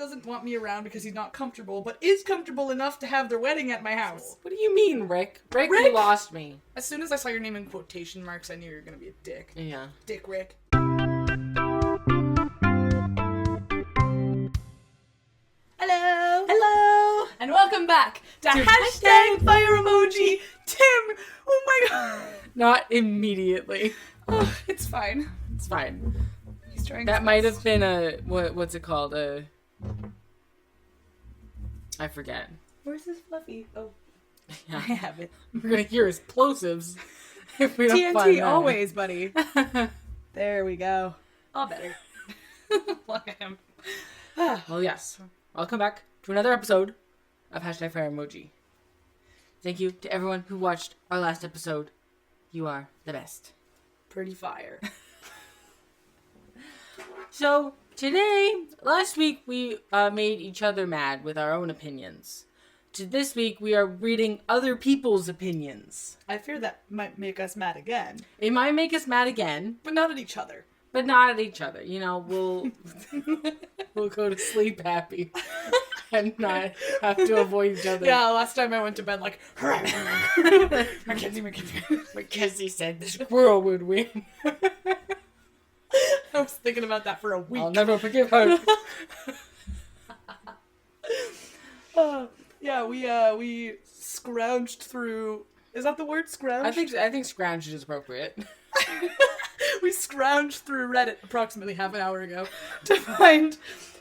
doesn't want me around because he's not comfortable, but is comfortable enough to have their wedding at my house. What do you mean, Rick? Rick, you lost me. As soon as I saw your name in quotation marks, I knew you were going to be a dick. Yeah. Dick Rick. Hello! Hello! And welcome back to hashtag fire emoji Tim! Oh my god! Not immediately. Oh, it's fine. It's fine. He's trying That his might best. have been a... What's it called? I forget. Where's his fluffy? Oh, Yeah. I have it. We're going to hear explosives if we don't find TNT that. always, buddy. There we go. All better. Look at him. Well, yes. Welcome back to another episode of Hashtag Fire Emoji. Thank you to everyone who watched our last episode. You are the best. Pretty fire. So, today, last week we made each other mad with our own opinions. This week we are reading other people's opinions. I fear that might make us mad again. It might make us mad again, But not at each other. but not at each other. You know, we'll go to sleep happy and not have to avoid each other. Yeah, last time I went to bed like, Mackenzie. Mackenzie said the squirrel would win. I was thinking about that for a week. I'll never forgive her. Yeah, we scrounged through. Is that the word, scrounged? I think scrounge is appropriate. We scrounged through Reddit approximately half an hour ago to find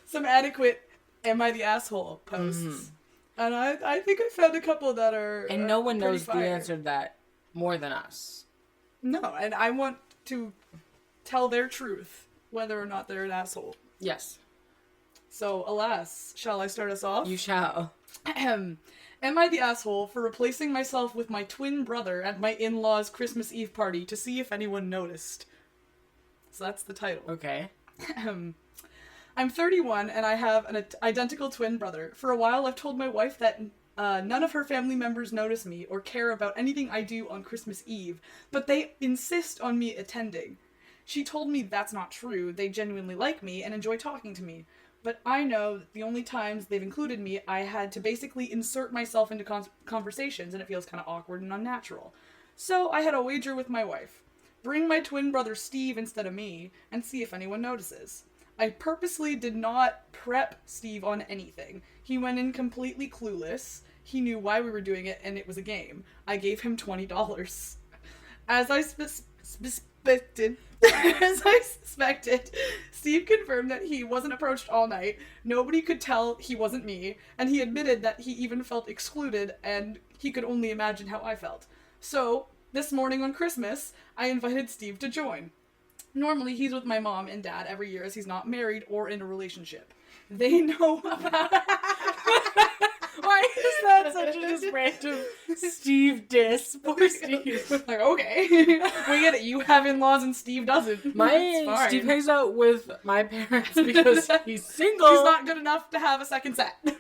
some adequate "Am I the asshole?" posts, and I think I found a couple that are. And no one pretty knows the fire. answer to that more than us. No, and I want to tell their truth, whether or not they're an asshole. Yes. So, alas, shall I start us off? You shall. Am I the asshole for replacing myself with my twin brother at my in-laws' Christmas Eve party to see if anyone noticed? So that's the title. Okay. I'm 31 and I have an identical twin brother. For a while I've told my wife that none of her family members notice me or care about anything I do on Christmas Eve, but they insist on me attending. She told me that's not true. They genuinely like me and enjoy talking to me. But I know that the only times they've included me, I had to basically insert myself into conversations, and it feels kind of awkward and unnatural. So I had a wager with my wife. Bring my twin brother Steve instead of me, and see if anyone notices. I purposely did not prep Steve on anything. He went in completely clueless. He knew why we were doing it, and it was a game. I gave him $20. As I suspected, Steve confirmed that he wasn't approached all night, nobody could tell he wasn't me, and he admitted that he even felt excluded, and he could only imagine how I felt. So, this morning on Christmas, I invited Steve to join. Normally, he's with my mom and dad every year as he's not married or in a relationship. They know about... Why is that such a just random Steve diss? Poor Steve. Like, okay. We get it. You have in-laws and Steve doesn't. It's fine. Steve hangs out with my parents because he's single. He's not good enough to have a second set. So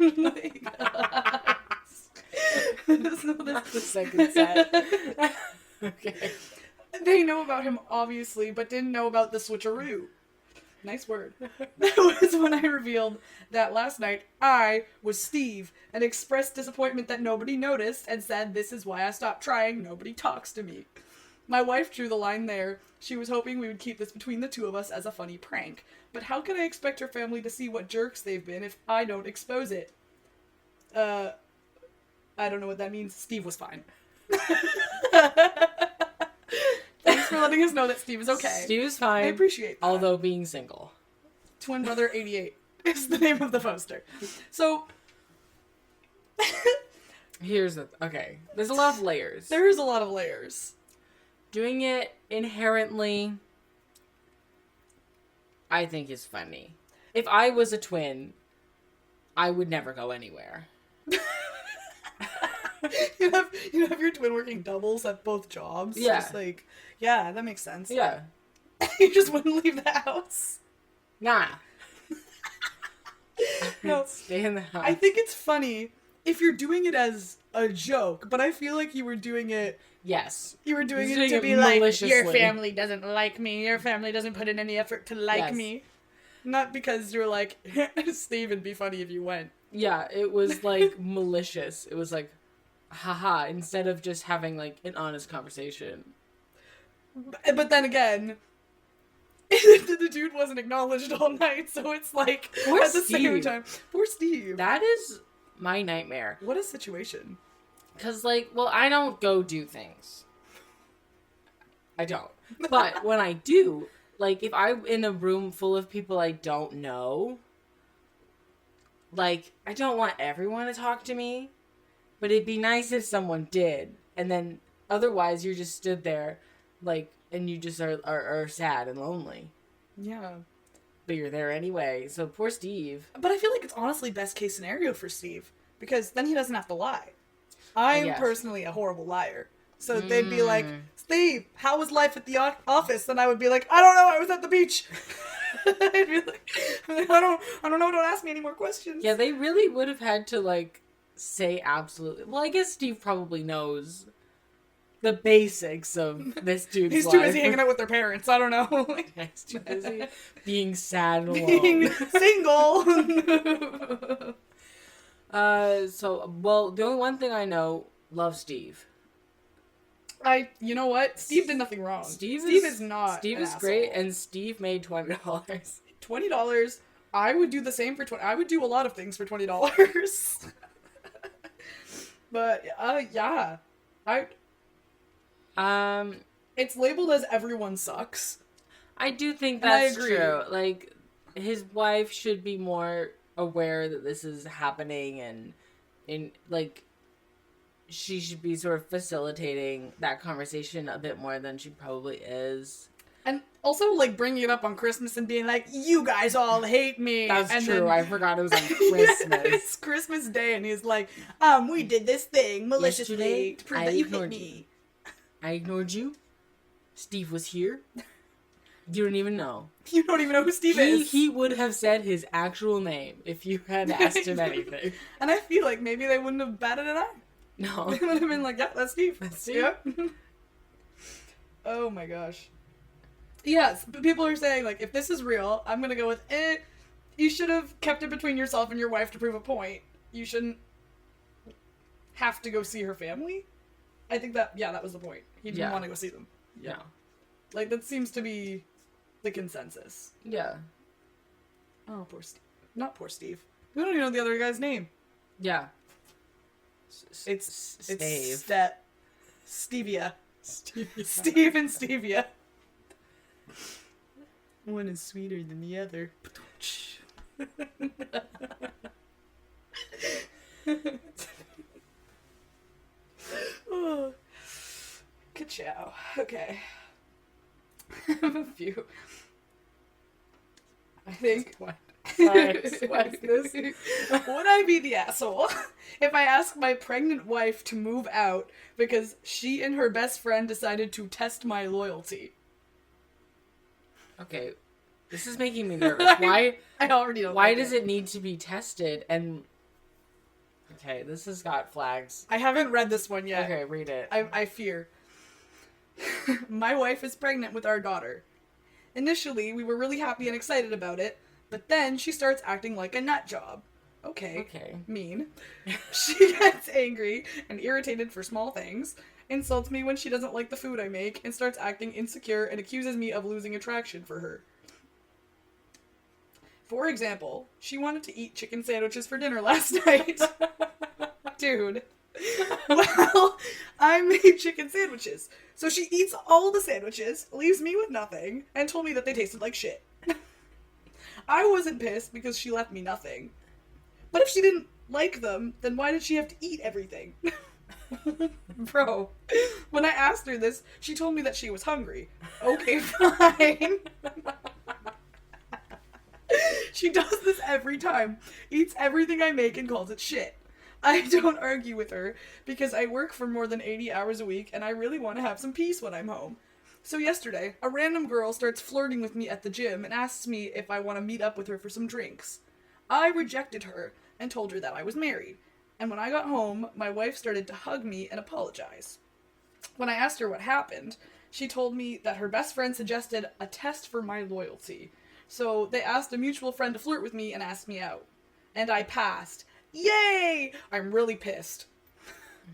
Not the second set. Okay. They know about him, obviously, but didn't know about the switcheroo. Nice word. That was when I revealed that last night I was Steve and expressed disappointment that nobody noticed and said this is why I stopped trying, nobody talks to me. My wife drew the line there. She was hoping we would keep this between the two of us as a funny prank. But how can I expect her family to see what jerks they've been if I don't expose it? I don't know what that means. Steve was fine. Thanks for letting us know that Steve is okay. Steve is fine. I appreciate that. Although being single. Twin Brother 88 is the name of the poster. So, okay. There's a lot of layers. there is a lot of layers. Doing it inherently, I think is funny. If I was a twin, I would never go anywhere. You have your twin working doubles at both jobs. Yeah. Just like, yeah, that makes sense. Yeah. You just wouldn't leave the house. Nah. No. Stay in the house. I think it's funny if you're doing it as a joke, but I feel like you were doing it. Yes. You were doing He's it doing to it be like, maliciously. your family doesn't like me. Your family doesn't put in any effort to like Yes. me. Not because you're like, Steve, it'd be funny if you went. Yeah, it was like malicious. It was like, haha, instead of just having like an honest conversation. But then again, the dude wasn't acknowledged all night, so it's like, Poor at the same Steve. time, poor Steve. That is my nightmare. What a situation. Because, like, well, I don't go do things. I don't. But when I do, like, if I'm in a room full of people I don't know, like, I don't want everyone to talk to me, but it'd be nice if someone did. And then, otherwise, you're just stood there, like, and you just are sad and lonely. Yeah. But you're there anyway, so poor Steve. But I feel like it's honestly best case scenario for Steve, because then he doesn't have to lie. I'm Yes. personally a horrible liar. So they'd be like, Steve, how was life at the office? And I would be like, I don't know, I was at the beach. I'd be like, I don't know, don't ask me any more questions. Yeah, they really would have had to, like, say absolutely. Well, I guess Steve probably knows the basics of this dude's He's life. too busy hanging out with their parents, I don't know. He's too busy being sad and alone. Being single. Well, the only one thing I know, love Steve. You know what? Steve did nothing wrong. Steve is not Steve an is great, asshole. and Steve made $20. $20. I would do the same for 20. I would do a lot of things for $20. But yeah, it's labeled as everyone sucks. I do think And I that's agree. true. Like, his wife should be more aware that this is happening, and like, she should be sort of facilitating that conversation a bit more than she probably is. And also, like, bringing it up on Christmas and being like, you guys all hate me. That's and true. Then, I forgot it was on Christmas. it's Christmas Day, and he's like, we did this thing maliciously Yesterday, to prove I that you hate ignored me. I ignored you. Steve was here. You don't even know. You don't even know who Steve is. He would have said his actual name if you had asked him anything. And I feel like maybe they wouldn't have batted an eye. No. They would have been like, yeah, that's Steve. That's Steve. Yeah. Oh my gosh. Yes, but people are saying, like, if this is real, I'm gonna go with, you should have kept it between yourself and your wife to prove a point. You shouldn't have to go see her family. I think that was the point. He didn't want to go see them. Yeah. Like, that seems to be the consensus. Yeah. Oh, poor Steve. Not poor Steve. We don't even know the other guy's name. Yeah. It's Steve. Stevia. Steve and Stevia. One is sweeter than the other. Oh. Ka-chow. Okay. I have a few. I think. What? What's this? Would I be the asshole if I asked my pregnant wife to move out because she and her best friend decided to test my loyalty? Okay. This is making me nervous. Why? I already know. Why does it need to be tested? And okay, this has got flags. I haven't read this one yet. Okay, read it. I fear. My wife is pregnant with our daughter. Initially, we were really happy and excited about it, but then she starts acting like a nut job. Okay. Mean. She gets angry and irritated for small things, insults me when she doesn't like the food I make, and starts acting insecure and accuses me of losing attraction for her. For example, she wanted to eat chicken sandwiches for dinner last night. Dude. Well, I made chicken sandwiches. So she eats all the sandwiches, leaves me with nothing, and told me that they tasted like shit. I wasn't pissed because she left me nothing. But if she didn't like them, then why did she have to eat everything? Bro, when I asked her this, she told me that she was hungry. Okay, fine. She does this every time. Eats everything I make and calls it shit. I don't argue with her because I work for more than 80 hours a week and I really want to have some peace when I'm home. So yesterday, a random girl starts flirting with me at the gym and asks me if I want to meet up with her for some drinks. I rejected her and told her that I was married. And when I got home, my wife started to hug me and apologize. When I asked her what happened, she told me that her best friend suggested a test for my loyalty. So they asked a mutual friend to flirt with me and asked me out. And I passed. Yay! I'm really pissed.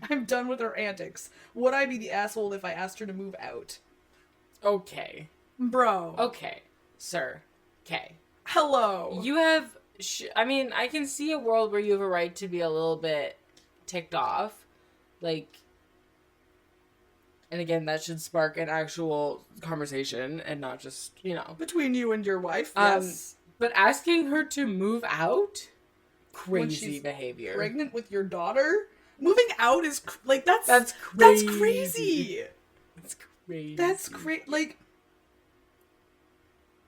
I'm done with her antics. Would I be the asshole if I asked her to move out? Okay. Bro. Okay. Sir. Okay. Hello. You have... I mean, I can see a world where you have a right to be a little bit ticked off. Like... And again, that should spark an actual conversation and not just, you know. Between you and your wife, yes. But asking her to move out? When Crazy she's behavior. pregnant with your daughter? Moving out is, like, that's crazy. That's crazy. That's crazy. That's crazy. Like,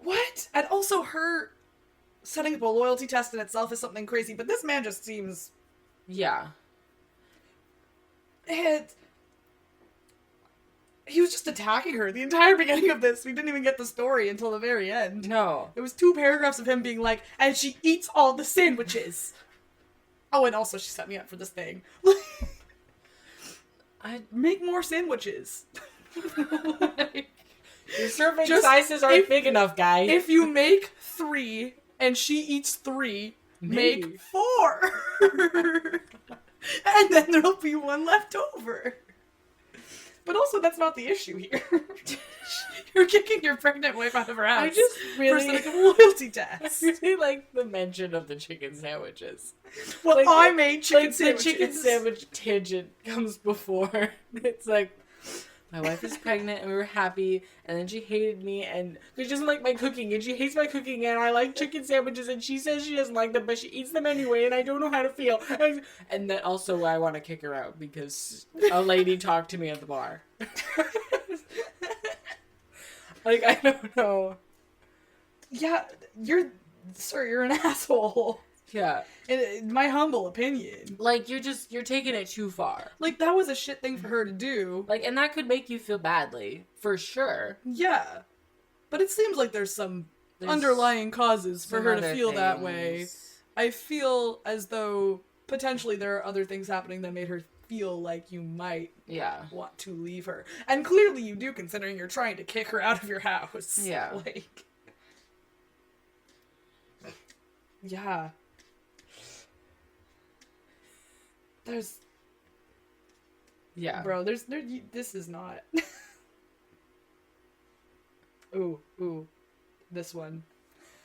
what? And also her setting up a loyalty test in itself is something crazy, but this man just seems... Yeah. He was just attacking her the entire beginning of this. We didn't even get the story until the very end. No. It was 2 paragraphs of him being like, and she eats all the sandwiches. Oh, and also she set me up for this thing. I make more sandwiches. Your serving sizes aren't big enough, guy. If you make 3 and she eats 3, make 4. And then there'll be 1 left over. But also, that's not the issue here. You're kicking your pregnant wife out of her house. I just really... for setting a loyalty test. I really like the mention of the chicken sandwiches. Well, like, I made chicken sandwiches. The chicken sandwich tangent comes before. It's like, my wife is pregnant and we were happy, and then she hated me and she doesn't like my cooking, and she hates my cooking, and I like chicken sandwiches, and she says she doesn't like them, but she eats them anyway, and I don't know how to feel. And then also I want to kick her out because a lady talked to me at the bar. Like, I don't know. Yeah, you're an asshole. Yeah. In my humble opinion. Like, you're taking it too far. Like, that was a shit thing for her to do. Like, and that could make you feel badly, for sure. Yeah. But it seems like there's underlying causes for her to feel that way. I feel as though potentially there are other things happening that made her feel like you might want to leave her. And clearly you do, considering you're trying to kick her out of your house. Yeah. Like... Yeah. Bro, this is not. Ooh. This one.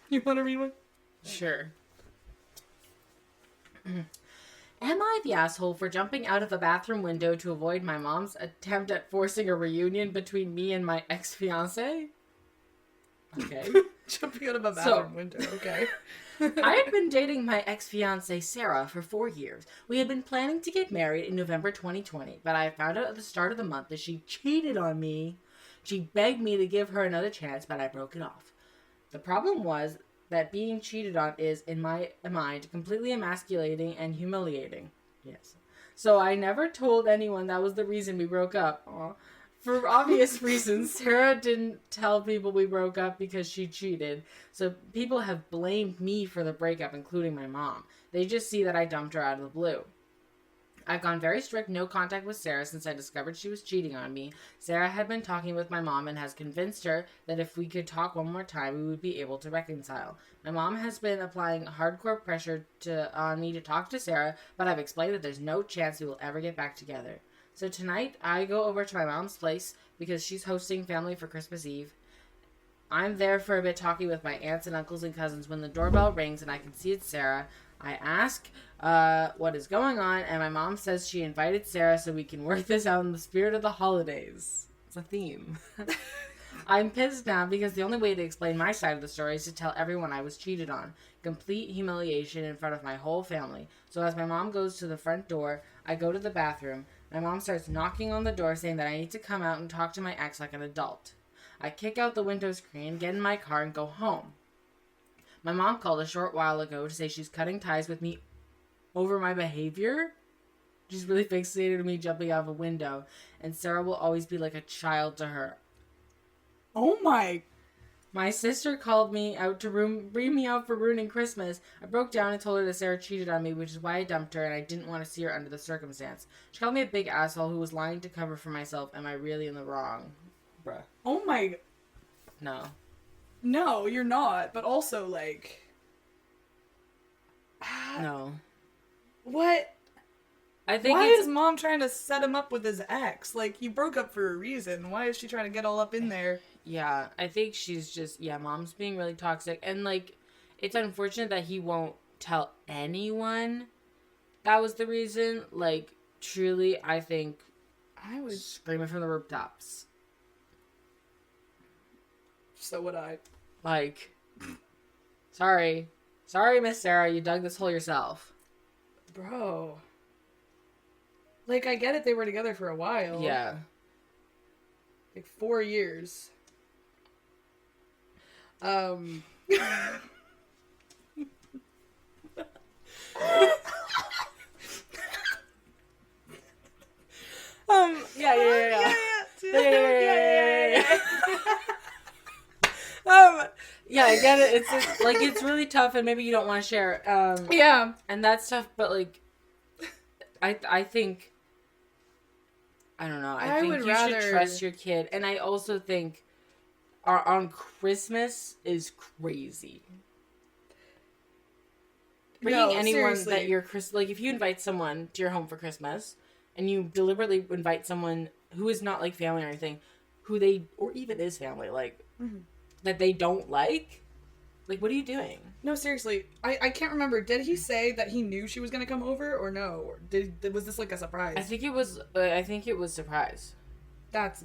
You want to read one? Sure. Am I the asshole for jumping out of a bathroom window to avoid my mom's attempt at forcing a reunion between me and my ex-fiancé? Okay. Jumping out of a bathroom window, okay. I had been dating my ex-fiancée Sarah for 4 years. We had been planning to get married in November 2020, but I found out at the start of the month that she cheated on me. She begged me to give her another chance, but I broke it off. The problem was that being cheated on is, in my mind, completely emasculating and humiliating. Yes. So I never told anyone that was the reason we broke up. Aww. For obvious reasons, Sarah didn't tell people we broke up because she cheated. So people have blamed me for the breakup, including my mom. They just see that I dumped her out of the blue. I've gone very strict no contact with Sarah since I discovered she was cheating on me. Sarah had been talking with my mom and has convinced her that if we could talk one more time, we would be able to reconcile. My mom has been applying hardcore pressure on me to talk to Sarah, but I've explained that there's no chance we will ever get back together. So tonight, I go over to my mom's place because she's hosting family for Christmas Eve. I'm there for a bit talking with my aunts and uncles and cousins when the doorbell rings and I can see it's Sarah. I ask what is going on, and my mom says she invited Sarah so we can work this out in the spirit of the holidays. It's a theme. I'm pissed now because the only way to explain my side of the story is to tell everyone I was cheated on. Complete humiliation in front of my whole family. So as my mom goes to the front door, I go to the bathroom. My mom starts knocking on the door saying that I need to come out and talk to my ex like an adult. I kick out the window screen, get in my car, and go home. My mom called a short while ago to say she's cutting ties with me over my behavior. She's really fixated on me jumping out of a window, and Sarah will always be like a child to her. Oh my... My sister called me out to bring me out for ruining Christmas. I broke down and told her that Sarah cheated on me, which is why I dumped her, and I didn't want to see her under the circumstance. She called me a big asshole who was lying to cover for myself. Am I really in the wrong? Bruh. Oh my... No. No, you're not. But also, like... No. What? I think Why it's... is mom trying to set him up with his ex? Like, you broke up for a reason. Why is she trying to get all up in there? Yeah, I think she's just... Yeah, mom's being really toxic. And, like, it's unfortunate that he won't tell anyone that was the reason. Like, truly, I think... I was... Screaming from the rooftops. So would I. Like... Sorry. Sorry, Miss Sarah, you dug this hole yourself. Bro. Like, I get it, they were together for a while. Yeah. Like, 4 years. Yeah, I get it. It's just, like, it's really tough, and maybe you don't want to share. Yeah. And that's tough, but, like, I think, I don't know. I think would you rather... should trust your kid, and I also think on Christmas is crazy. Bringing anyone seriously. that you're like, if you invite someone to your home for Christmas, and you deliberately invite someone who is not like family or anything, who they, or even is family, like, that they don't like, what are you doing? No, seriously. I can't remember. Did he say that he knew she was going to come over, or no? Or was this like a surprise? I think it was surprise. That's,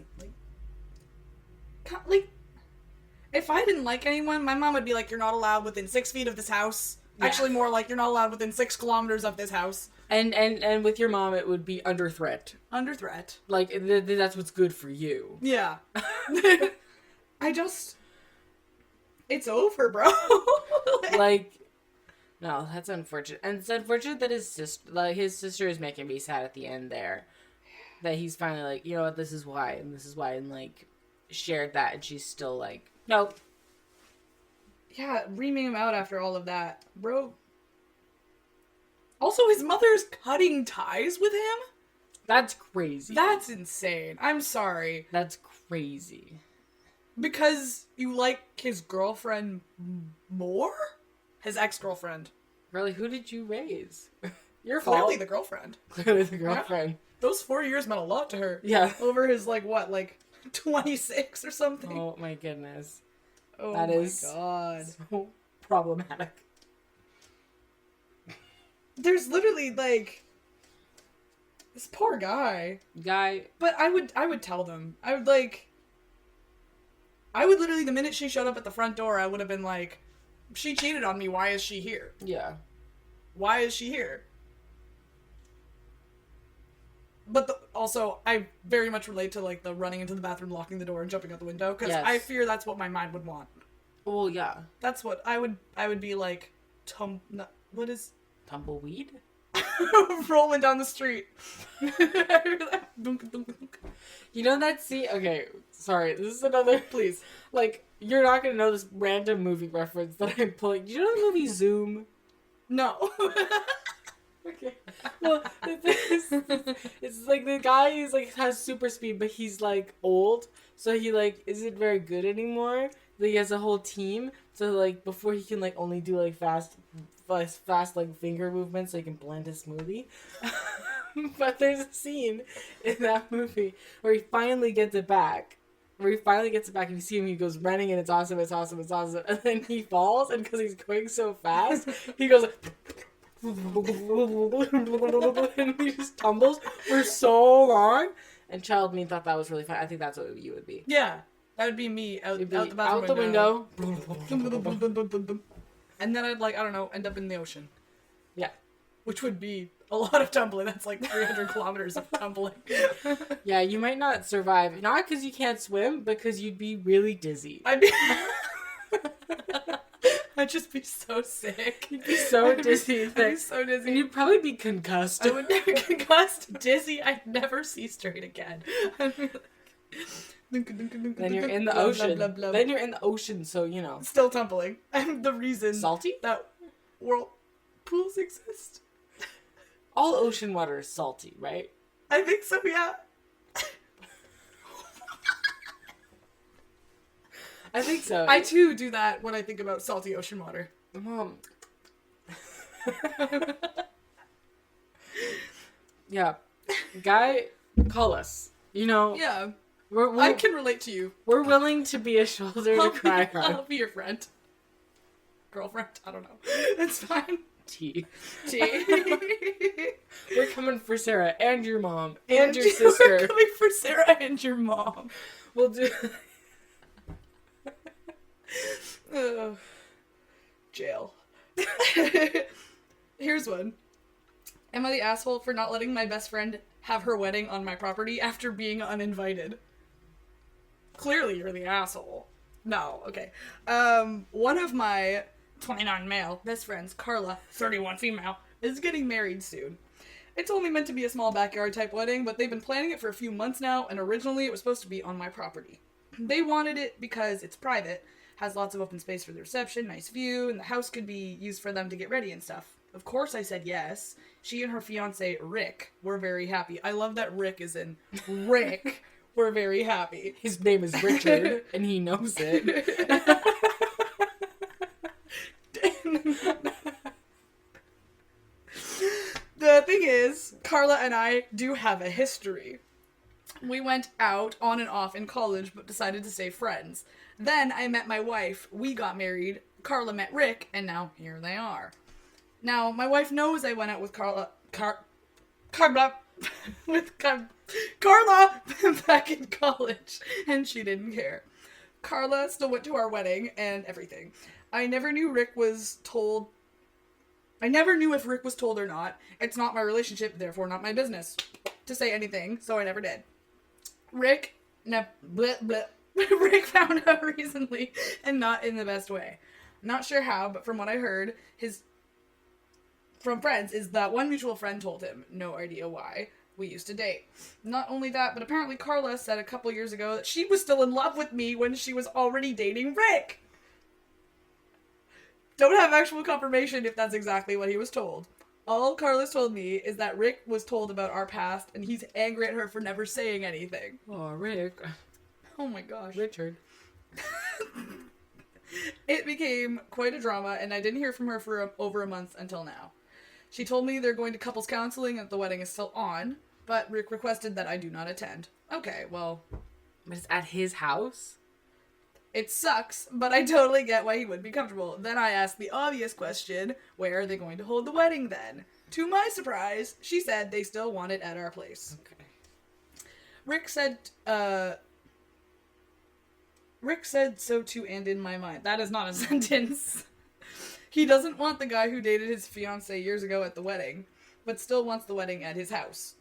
like, if I didn't like anyone, my mom would be like, you're not allowed within 6 feet of this house. Yeah. Actually, more like, you're not allowed within 6 kilometers of this house. And with your mom, it would be under threat. Under threat. Like, that's what's good for you. Yeah. It's over, bro. Like, no, that's unfortunate. And it's unfortunate that his sister is making me sad at the end there. That he's finally like, you know what, this is why, and, like, shared that, and she's still like, nope. Yeah, reaming him out after all of that. Bro. Also, his mother's cutting ties with him? That's crazy. That's insane. I'm sorry. That's crazy. Because you like his girlfriend more? His ex-girlfriend. Really, who did you raise? Your fault. Clearly the girlfriend. Clearly the girlfriend. Yeah. Those 4 years meant a lot to her. Yeah. Over his, 26 or something? Oh my goodness. Oh that my is god. So problematic. There's literally, this poor guy. But I would tell them. I would literally, the minute she showed up at the front door, I would have been like, she cheated on me, why is she here? Yeah. Why is she here? But also, I very much relate to, the running into the bathroom, locking the door, and jumping out the window, because yes. I fear that's what my mind would want. Well, yeah. That's what I would be like, what is... Tumbleweed? Rolling down the street. You know that scene? Okay, sorry, this is another... Please. You're not gonna know this random movie reference that I'm pulling. Do you know the movie Zoom? No. Okay. Well, it's like the guy is has super speed, but he's old, so he isn't very good anymore. He has a whole team, so before he can only do fast finger movements, so he can blend his smoothie. But there's a scene in that movie where he finally gets it back. And you see him, he goes running, and it's awesome. And then he falls, and because he's going so fast, he goes. And he just tumbles for so long. And Child Me thought that was really fun. I think that's what you would be. Yeah, that would be me out the bathroom out the window. And then I'd I don't know, end up in the ocean. Yeah, which would be a lot of tumbling. That's 300 kilometers of tumbling. Yeah, you might not survive. Not because you can't swim, because you'd be really dizzy. I'd just be so sick. You'd be so dizzy. I'd be so dizzy. And you'd probably be concussed. I would be concussed, dizzy. I'd never see straight again. Then you're in the ocean. Blah, blah, blah. Then you're in the ocean, so you know. Still tumbling. I'm the reason. Salty? That whirlpools exist. All ocean water is salty, right? I think so, yeah. I think so. I too do that when I think about salty ocean water. Mom. Yeah. Guy, call us. You know, Yeah, we're I can relate to you. we're willing to be a shoulder to cry on. I'll be your friend. Girlfriend? I don't know. It's fine. T. T. We're coming for Sarah and your mom and your sister. We're coming for Sarah and your mom. We'll do. Ugh. Jail. Here's one. Am I the asshole for not letting my best friend have her wedding on my property after being uninvited? Clearly you're the asshole. No, okay. One of my 29 male best friends, Carla, 31 female, is getting married soon. It's only meant to be a small backyard type wedding, but they've been planning it for a few months now, and originally it was supposed to be on my property. They wanted it because it's private, has lots of open space for the reception, nice view, and the house could be used for them to get ready and stuff. Of course I said yes. She and her fiance, Rick, were very happy. I love that Rick is in Rick. We're very happy. His name is Richard, and he knows it. The thing is, Carla and I do have a history. We went out on and off in college, but decided to stay friends. Then I met my wife, we got married, Carla met Rick, and now here they are. Now, my wife knows I went out with Carla back in college, and she didn't care. Carla still went to our wedding and everything. I never knew if Rick was told or not. It's not my relationship, therefore not my business to say anything, so I never did. Rick found out recently, and not in the best way. Not sure how, but from what I heard, from friends, is that one mutual friend told him. No idea why. We used to date. Not only that, but apparently Carla said a couple years ago that she was still in love with me when she was already dating Rick. Don't have actual confirmation if that's exactly what he was told. All Carla's told me is that Rick was told about our past, and he's angry at her for never saying anything. Oh, Rick. Oh my gosh. Richard. It became quite a drama, and I didn't hear from her for over a month until now. She told me they're going to couples counseling and the wedding is still on, but Rick requested that I do not attend. Okay, well... But it's at his house? It sucks, but I totally get why he would be comfortable. Then I asked the obvious question, where are they going to hold the wedding then? To my surprise, she said they still want it at our place. Okay. Rick said so too, and in my mind. That is not a sentence. He doesn't want the guy who dated his fiancée years ago at the wedding, but still wants the wedding at his house.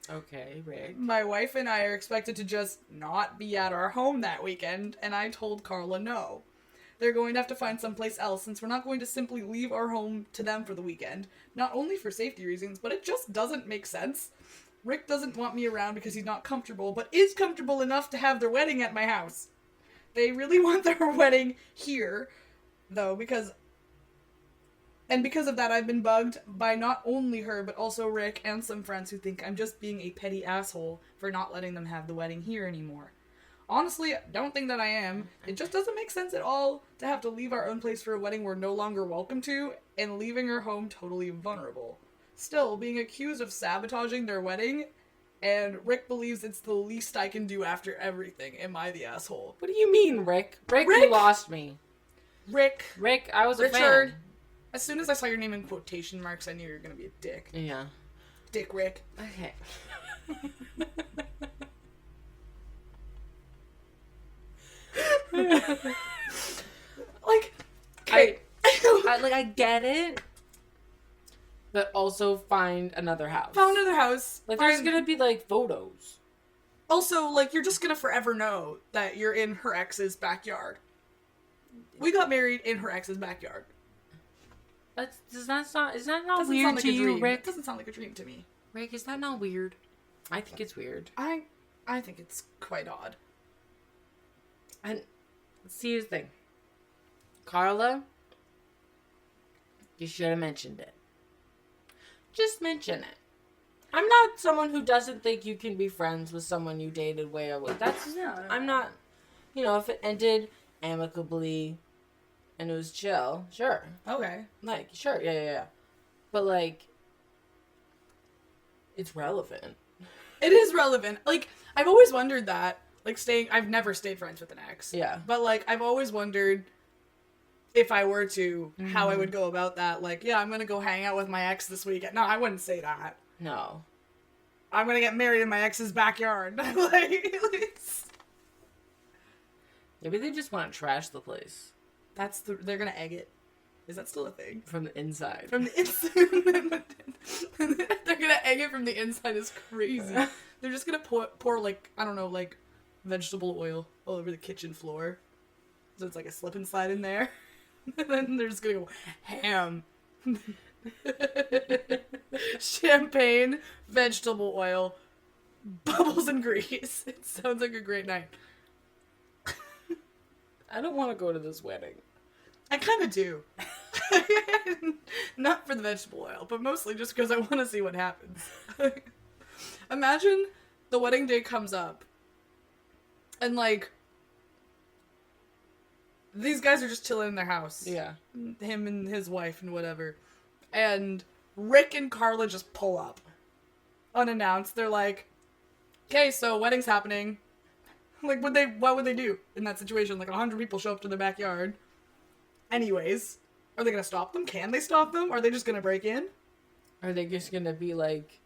Okay, Rick. My wife and I are expected to just not be at our home that weekend, and I told Carla no. They're going to have to find someplace else, since we're not going to simply leave our home to them for the weekend. Not only for safety reasons, but it just doesn't make sense. Rick doesn't want me around because he's not comfortable, but is comfortable enough to have their wedding at my house. They really want their wedding here, though, because of that I've been bugged by not only her, but also Rick and some friends who think I'm just being a petty asshole for not letting them have the wedding here anymore. Honestly, I don't think that I am. It just doesn't make sense at all to have to leave our own place for a wedding we're no longer welcome to, and leaving our home totally vulnerable. Still, being accused of sabotaging their wedding, and Rick believes it's the least I can do after everything. Am I the asshole? What do you mean, Rick? Rick, Rick? you lost me. Rick, I was a Richard. fan. As soon as I saw your name in quotation marks, I knew you were gonna be a dick. Yeah. Dick Rick. Okay. Like, okay. I get it, but also find another house. Found another house. Like, there's gonna be, like, photos. Also, like, you're just gonna forever know that you're in her ex's backyard. We got married in her ex's backyard. Is that not Doesn't weird sound like to a you, dream. Rick? It doesn't sound like a dream to me. Rick, is that not weird? I think it's weird. I think it's quite odd. And see, here's the thing. Carla, you should have mentioned it. Just mention it. I'm not someone who doesn't think you can be friends with someone you dated way away. I'm not. You know, if it ended amicably and it was chill, sure. Okay. Like, sure, yeah. But, like, it's relevant. It is relevant. Like, I've always wondered that. Like, I've never stayed friends with an ex. Yeah. But, like, I've always wondered if I were to, how I would go about that. Like, yeah, I'm gonna go hang out with my ex this weekend. No, I wouldn't say that. No. I'm gonna get married in my ex's backyard. Like, Maybe they just want to trash the place. they're gonna egg it. Is that still a thing? From the inside. From the inside. They're gonna egg it from the inside is crazy. They're just gonna pour like, I don't know, like vegetable oil all over the kitchen floor. So it's like a slip and slide in there. And then they're just gonna go ham. Champagne, vegetable oil, bubbles and grease. It sounds like a great night. I don't want to go to this wedding. I kind of do. Not for the vegetable oil, but mostly just because I want to see what happens. Imagine the wedding day comes up and, like, these guys are just chilling in their house. Yeah. Him and his wife and whatever. And Rick and Carla just pull up. Unannounced. They're like, okay, so wedding's happening. Like, what would they do in that situation? Like, 100 people show up to their backyard. Anyways, are they gonna stop them? Can they stop them? Are they just gonna break in? Are they just gonna be like,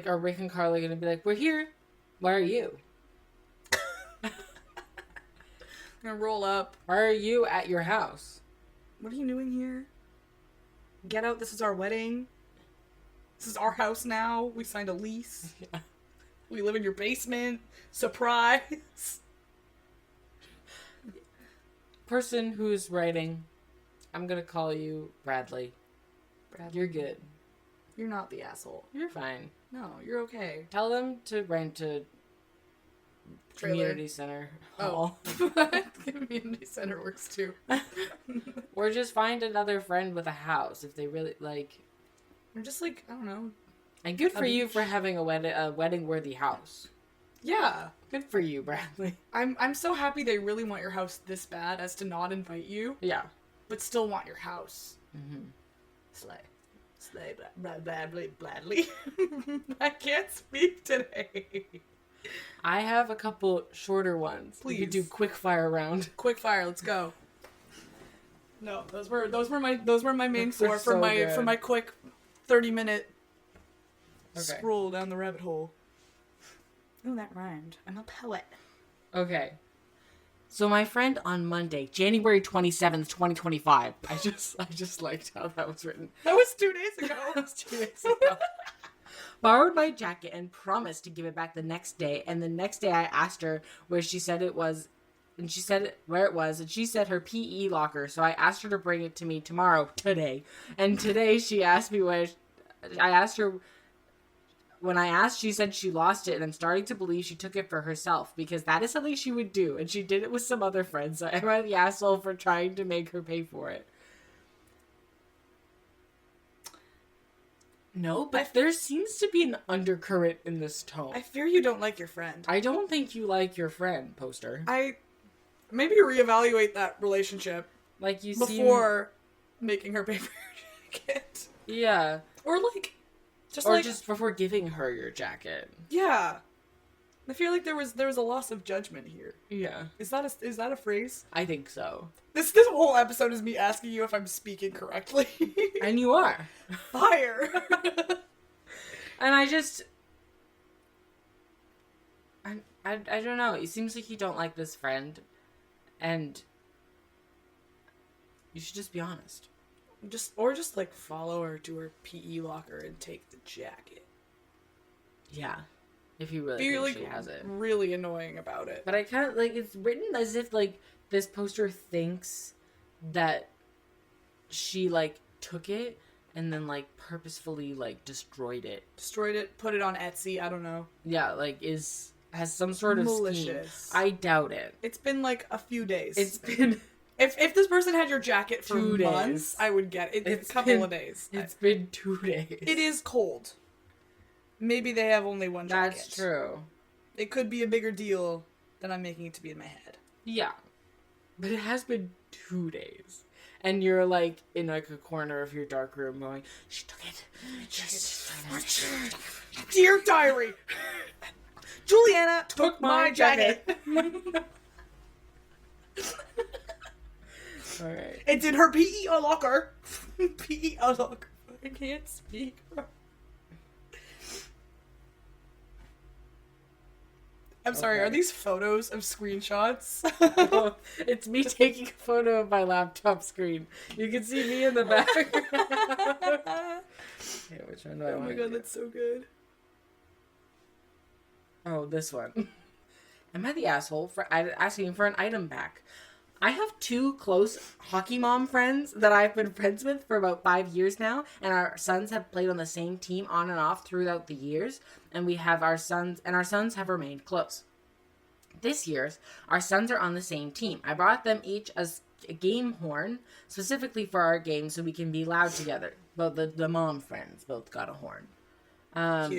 are Rick and Carla gonna be like, we're here. Why are you? Gonna roll up. Why are you at your house? What are you doing here? Get out, this is our wedding. This is our house now. We signed a lease. Yeah. We live in your basement. Surprise. Person who's writing, I'm gonna call you Bradley. You're good. You're not the asshole. You're fine. No, you're okay. Tell them to rent a community center hall. Community center works too. Or just find another friend with a house if they really like. Or just like, I don't know. And good for you for having a wedding worthy house. Yeah. Good for you, Bradley. I'm so happy they really want your house this bad as to not invite you. Yeah. But still want your house. Mm-hmm. Slay, Bradley. I can't speak today. I have a couple shorter ones. Please. We could do quick fire round. Quick fire, let's go. No, those were my main four so good. for my quick 30-minute Okay. scroll down the rabbit hole. Oh, that rhymed. I'm a poet. Okay. So my friend on Monday, January 27th, 2025. I just liked how that was written. That was 2 days ago. That was 2 days ago. Borrowed my jacket and promised to give it back the next day. And the next day I asked her where she said it was. And she said where it was. And she said her PE locker. So I asked her to bring it to me today. And today she asked me where. I asked her. When I asked, she said she lost it. And I'm starting to believe she took it for herself. Because that is something she would do. And she did it with some other friends. So am I the asshole for trying to make her pay for it? No, but there seems to be an undercurrent in this tone. I fear you don't like your friend. I don't think you like your friend, Poster. Maybe reevaluate that relationship Like you before making her pay for your jacket. Yeah. Or like just before giving her your jacket. Yeah. I feel like there was a loss of judgment here. Yeah. Is that a phrase? I think so. This whole episode is me asking you if I'm speaking correctly. And you are. Fire. And I don't know. It seems like you don't like this friend. And you should just be honest. Just like follow her to her PE locker and take the jacket. Yeah. If you really Be think like she has it. really annoying about it. But I kind of like it's written as if like this poster thinks that she like took it and then like purposefully like destroyed it. Put it on Etsy, I don't know. Yeah, like has some sort of malicious scheme. I doubt it. It's been like a few days. It's been if this person had your jacket for 2 months, days. I would get it. It's a couple been- of days. It's been 2 days. It is cold. Maybe they have only one jacket. That's true. It could be a bigger deal then I'm making it to be in my head. Yeah. But it has been 2 days. And you're like in like a corner of your dark room going, she took it. Dear diary, Juliana took my jacket. Alright. It's in her PE locker. PE locker. I can't speak. I'm sorry, are these photos of screenshots? It's me taking a photo of my laptop screen. You can see me in the back. Okay, which one do I Oh want? my god, that's so good. Oh, this one. Am I the asshole for asking for an item back? I have 2 close hockey mom friends that I've been friends with for about 5 years now, and our sons have played on the same team on and off throughout the years, and we have our sons have remained close. This year, our sons are on the same team. I brought them each a game horn, specifically for our game, so we can be loud together. Both the mom friends both got a horn.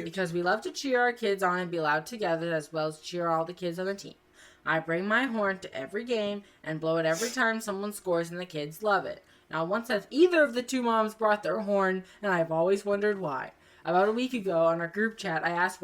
Because we love to cheer our kids on and be loud together, as well as cheer all the kids on the team. I bring my horn to every game and blow it every time someone scores, and the kids love it. Now, once have either of the 2 moms brought their horn, and I've always wondered why. About a week ago, on our group chat, I asked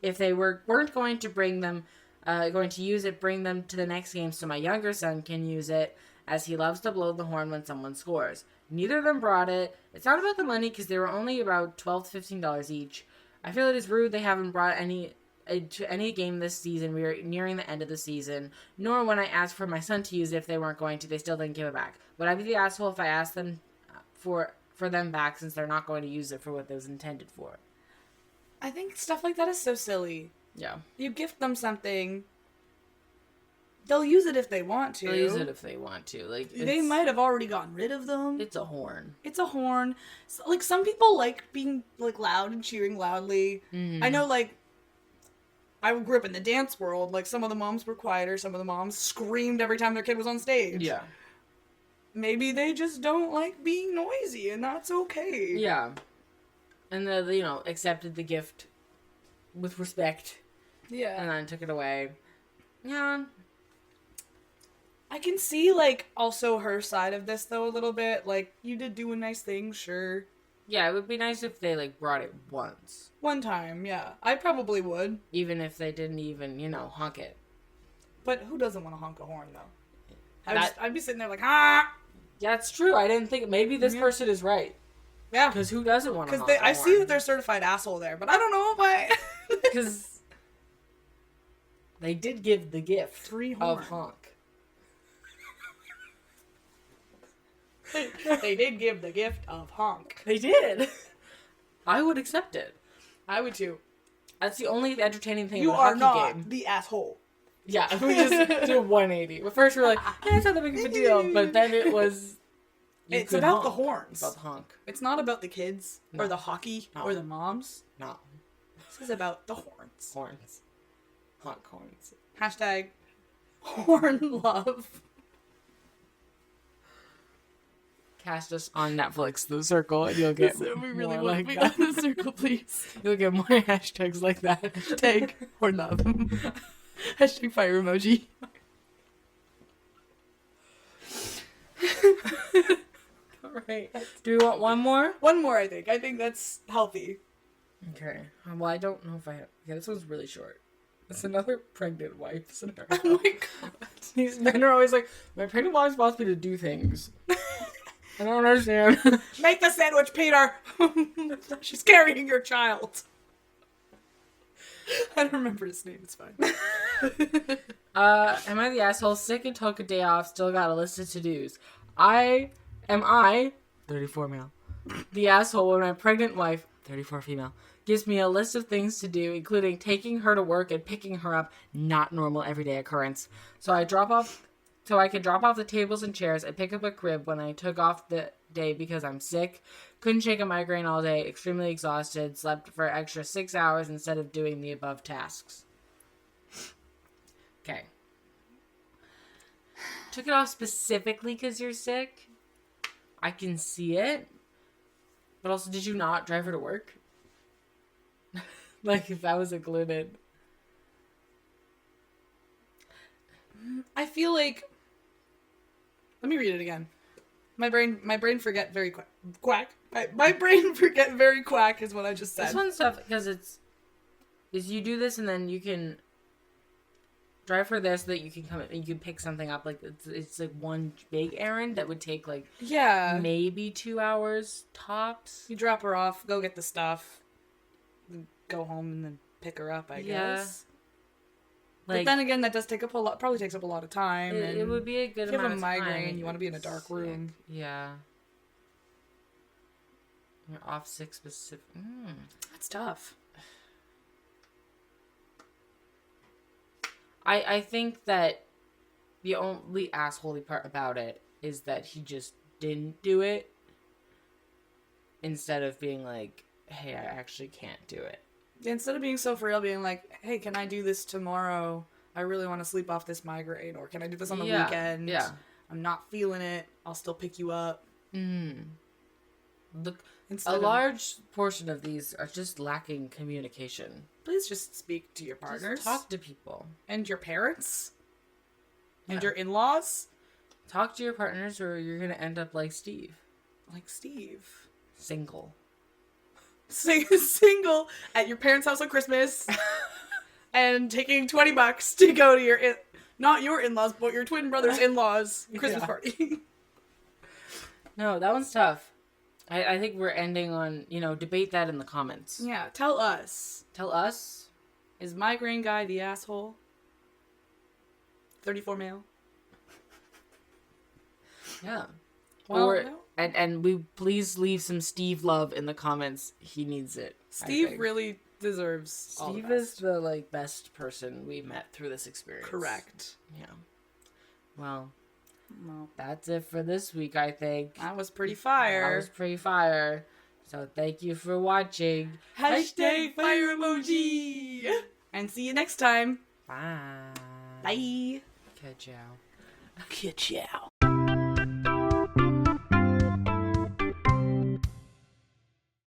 if they weren't going to bring them, going to use it, bring them to the next game so my younger son can use it, as he loves to blow the horn when someone scores. Neither of them brought it. It's not about the money, because they were only about $12 to $15 each. I feel it is rude they haven't brought to any game this season. We are nearing the end of the season. Nor when I asked for my son to use it, if they weren't going to, they still didn't give it back. Would I be the asshole if I asked them for them back, since they're not going to use it for what it was intended for? I think stuff like that is so silly. Yeah. You gift them something, they'll use it if they want to. They'll use it if they want to. Like, they might have already gotten rid of them. It's a horn. It's a horn. So, like, some people like being like loud and cheering loudly. Mm-hmm. I know, like, I grew up in the dance world. Like, some of the moms were quieter. Some of the moms screamed every time their kid was on stage. Yeah. Maybe they just don't like being noisy, and that's okay. Yeah. And they, accepted the gift with respect. Yeah. And then took it away. Yeah. I can see, like, also her side of this, though, a little bit. Like, you did do a nice thing, sure. Yeah, it would be nice if they, like, brought it once. One time, yeah. I probably would. Even if they didn't even, honk it. But who doesn't want to honk a horn, though? I'd be sitting there like, ah! Yeah, that's true. I didn't think... Maybe this person is right. Yeah. Because who doesn't want to honk a horn? I see that they're certified asshole there, but I don't know if I... Because they did give the gift 3 of horn. honk. They did give the gift of honk. They did. I would accept it. I would too. That's the only entertaining thing You about are a not hockey game. the asshole. Yeah, we just do a 180. But first we were like, yeah, it's not that big of a deal. But then it was... It's about the horns. It's about the honk. It's not about the kids, or the hockey, No. or the moms. No. This is about the horns. Horns. Honk horns. Hashtag horn love. Cast us on Netflix, The Circle, and you'll get We really more want like to be that. on the circle, please. You'll get more hashtags like that. Hashtag horn love. Hashtag fire emoji. Alright. Do we want one more? One more, I think. I think that's healthy. Okay. Well, I don't know if I have... Yeah, this one's really short. It's another pregnant wife scenario. Oh my god. These men are always like, my pregnant wife wants me to do things. I don't understand. Make the sandwich, Peter! She's carrying your child. I don't remember his name, it's fine. Am I the asshole? Sick and took a day off, still got a list of to-dos. Am I, 34 male, the asshole when my pregnant wife, 34 female, gives me a list of things to do, including taking her to work and picking her up, not normal everyday occurrence. So I can drop off the tables and chairs and pick up a crib when I took off the day because I'm sick, couldn't shake a migraine all day, extremely exhausted, slept for an extra 6 hours instead of doing the above tasks. Okay. Took it off specifically because you're sick? I can see it. But also, did you not drive her to work? Like, if that was included. I feel like. Let me read it again. My brain forget very quick. Quack. My brain forget very quack is what I just said. This one's tough because is you do this and then you can drive for this so that you can come and you can pick something up. Like it's like one big errand that would take like maybe 2 hours tops. You drop her off, go get the stuff, go home, and then pick her up. I guess. Like, but then again, that does take up probably takes up a lot of time. It would be a good amount of time. If you have a migraine, you want to be in a dark room. Yeah. You're off 6 specific. That's tough. I think that the only assholey part about it is that he just didn't do it instead of being like, hey, I actually can't do it. Instead of being so frail, being like, hey, can I do this tomorrow? I really want to sleep off this migraine. Or can I do this on the weekend? Yeah. I'm not feeling it. I'll still pick you up. Look, a large portion of these are just lacking communication. Please just speak to your partners. Just talk to people. And your parents. And your in-laws. Talk to your partners or you're going to end up like Steve. Like Steve. Single at your parents' house on Christmas and taking $20 to go to your not your in-laws but your twin brother's in-laws Christmas party. No, that one's tough. I think we're ending on, debate that in the comments. Yeah, tell us. Is migraine guy the asshole? 34 male. Yeah. Well, and we please leave some Steve love in the comments. He needs it. Steve really deserves Steve is the best person we met through this experience. Correct. Yeah. Well, that's it for this week, I think. That was pretty fire. So thank you for watching. #fire emoji. And see you next time. Bye. Bye. Ka-ciao. Ka-ciao.